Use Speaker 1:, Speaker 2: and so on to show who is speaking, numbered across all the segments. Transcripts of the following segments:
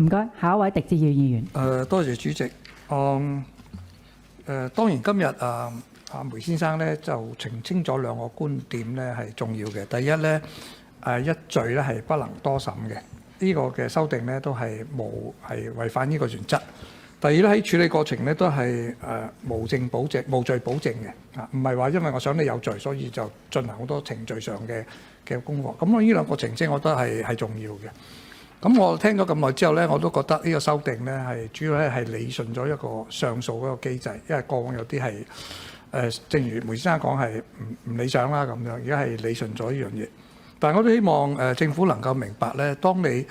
Speaker 1: 唔該，下一位狄志遠議員。
Speaker 2: 多謝主席。當然今日梅先生咧就澄清咗兩個觀點咧係重要嘅。第一咧一罪咧係不能多審嘅，呢個嘅修訂咧都係違反呢個原則。第二咧喺處理過程咧都係無罪保證嘅，唔係話因為我想你有罪，所以就進行好多程序上嘅功課。咁我呢兩個澄清，我覺得係重要嘅。咁我聽咗咁耐之後咧，我都覺得呢個修訂咧係主要咧係理順咗一個上訴嗰個機制，因為過往有啲係正如梅先生講係唔理想啦咁樣，而家係理順咗呢樣嘢。但係我都希望政府能夠明白咧，當你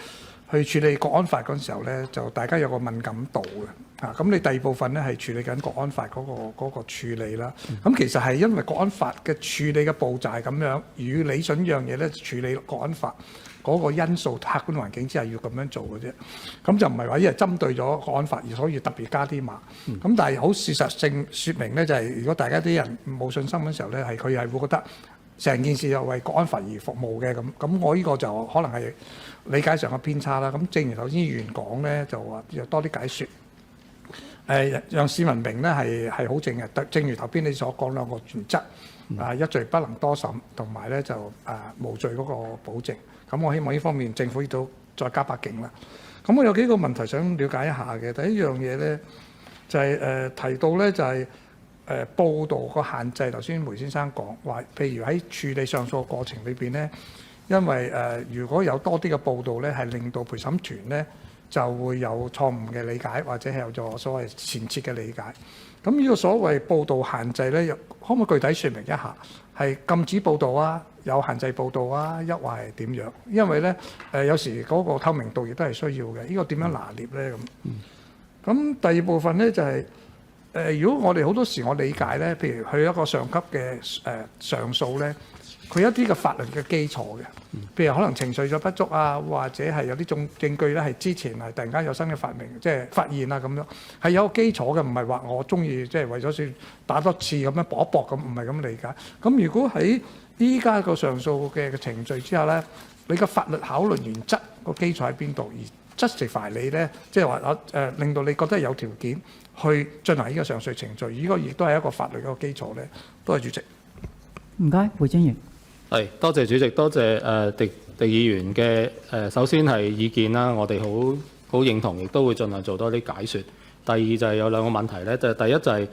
Speaker 2: 去處理國安法嗰陣時候咧，就大家有個敏感度嘅。咁你第二部分咧係處理緊國安法嗰個處理啦。咁其實係因為國安法嘅處理嘅步驟係咁樣，與理順呢樣嘢咧處理國安法嗰個因素客觀環境之下要咁樣做嘅啫。咁就唔係話因為針對咗國安法而所以特別加啲碼。咁但係好事實性説明咧，就係如果大家啲人冇信心嘅時候咧，係佢係會覺得成件事又為國安法而服務嘅咁。咁我呢個就可能係理解上嘅偏差啦。咁正如頭先議員講咧，就話要多啲解説。讓市民明咧係好正嘅，正如頭邊你所講兩個原則，一罪不能多審，同埋咧就無罪嗰個保證。咁我希望呢方面政府亦都再加把勁啦。咁我有幾個問題想了解一下嘅。第一樣嘢咧就係提到咧就係報道個限制。頭先梅先生講話，譬如喺處理上訴嘅過程裏邊咧，因為如果有多啲嘅報道咧，係令到陪審團咧就會有錯誤嘅理解，或者係有咗所謂前設嘅理解。咁呢個所謂報導限制咧，可唔可以具體説明一下？係禁止報導啊，有限制報導啊，抑或係點樣？因為咧有時嗰個透明度亦都係需要嘅。呢個點樣拿捏咧咁？咁第二部分咧就係如果我哋好多時我理解咧，譬如去一個上級嘅上訴咧，佢一啲嘅法律嘅基礎嘅，譬如可能程序咗不足啊，或者係有啲種證據咧係之前係突然間有新嘅發明，即係發現啊咁樣，係有個基礎嘅，唔係話我中意即係為咗算打多次咁樣搏一搏咁，唔係咁理解。咁如果喺依家個上訴嘅程序之下咧，你嘅法律考慮原則個基礎喺邊度，而justify你咧，即係話令到你覺得有條件去進行呢個上訴程序，呢個亦都係一個法律嗰個基礎咧。多謝主席。
Speaker 1: 唔該，胡專員。
Speaker 3: 係，多謝主席，多謝狄議員嘅首先係意見啦，我哋好認同，亦都會盡量做多啲解説。第二就係有兩個問題咧，就第一就係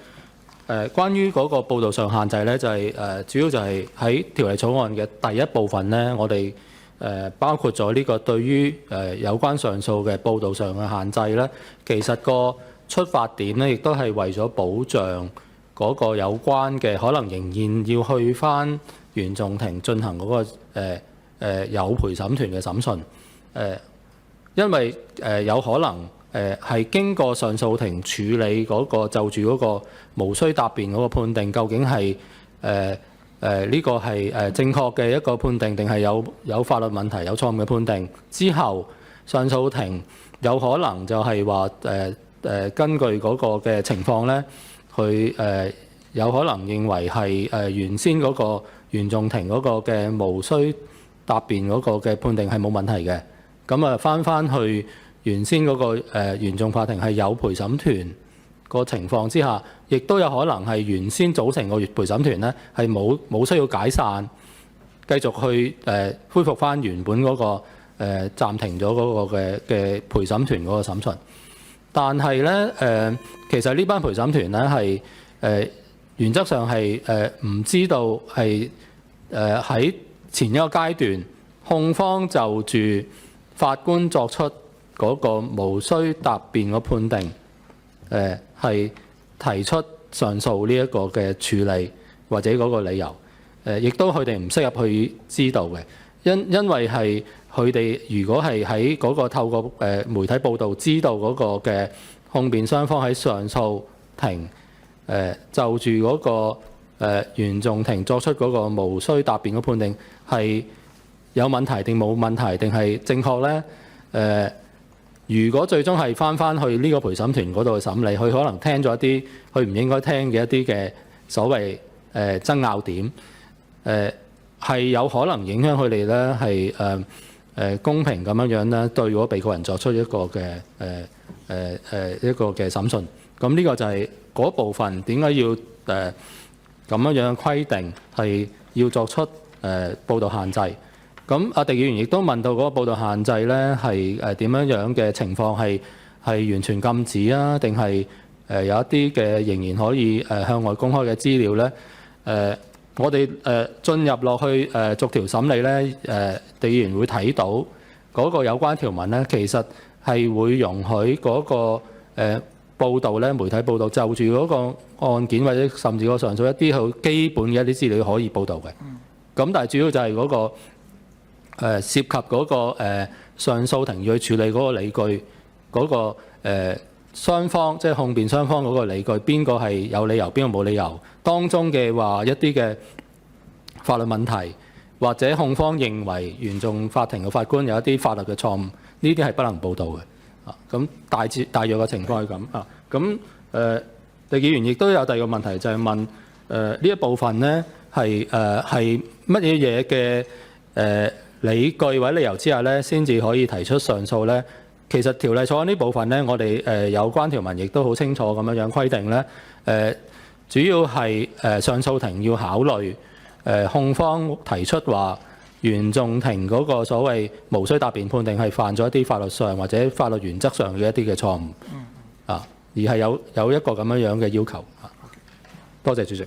Speaker 3: 關於嗰個報導上限制咧，就係主要就係喺條例草案嘅第一部分咧，我哋包括咗呢個對於有關上訴嘅報導上嘅限制咧，其實個出發點咧，亦都係為咗保障嗰個有關嘅可能仍然要去返原訟庭進行嗰個有陪審團嘅審訊，因為有可能係經過上訴庭處理嗰個就住嗰個無需答辯嗰個判定，究竟係呢個係正確嘅一個判定，定係有法律問題、有錯誤嘅判定之後，上訴庭有可能就係話根據嗰個嘅情況咧，佢有可能認為係原先嗰個原訟庭嗰個嘅無需答辯嗰個嘅判定係冇問題嘅，咁啊翻去原先嗰個原訟法庭係有陪審團個情況之下，亦都有可能係原先組成個陪審團咧係冇需要解散，繼續去恢復翻原本嗰個暫停咗嗰個嘅陪審團嗰個審訊。但係咧其實呢班陪審團咧係原則上係唔知道係喺前一個階段，控方就住法官作出嗰個無需答辯嘅判定，係提出上訴呢一個嘅處理或者嗰個理由，亦都佢哋唔適合去知道嘅，因為係佢哋如果係喺嗰個透過媒體報導知道嗰個嘅控辯雙方喺上訴庭就住嗰個原訟庭作出嗰個無需答辯嘅判定係有問題定冇問題定係正確咧？如果最終係翻去呢個陪審團嗰度去審理，佢可能聽咗一啲佢唔應該聽嘅一啲嘅所謂爭拗點，係有可能影響佢哋咧係公平咁樣咧對嗰個被告人作出一個嘅一個嘅審訊。咁呢個就係嗰部分點解要咁樣規定係要作出報導限制。咁阿狄議員亦都問到嗰個報導限制咧係點樣嘅情況係完全禁止啊，定係有一啲嘅仍然可以向外公開嘅資料咧？我哋進入落去逐條審理咧，狄議員會睇到嗰個有關條文咧，其實係會容許嗰個報導咧，媒體報導就住嗰個案件或者甚至個上訴一啲好基本嘅一啲資料可以報導嘅。咁但係主要就係嗰個涉及嗰個上訴庭要去處理嗰個理據，嗰個雙方即係控辯雙方嗰個理據，邊個係有理由，邊個冇理由，當中嘅話一啲嘅法律問題，或者控方認為原訟法庭嘅法官有一啲法律嘅錯誤，呢啲係不能報導嘅。咁大約嘅情況係咁啊。咁狄議員亦都有第二個問題，就係問呢一部分咧係乜嘢嘢嘅理據或者理由之下咧，先至可以提出上訴咧？其實條例草案呢部分咧，我哋有關條文亦都好清楚咁樣規定咧。主要係上訴庭要考慮控方提出話原訟庭嗰個所謂無需答辯判定係犯咗一啲法律上或者法律原則上嘅一啲嘅錯誤啊，而係有一個咁樣嘅要求啊。多謝主席。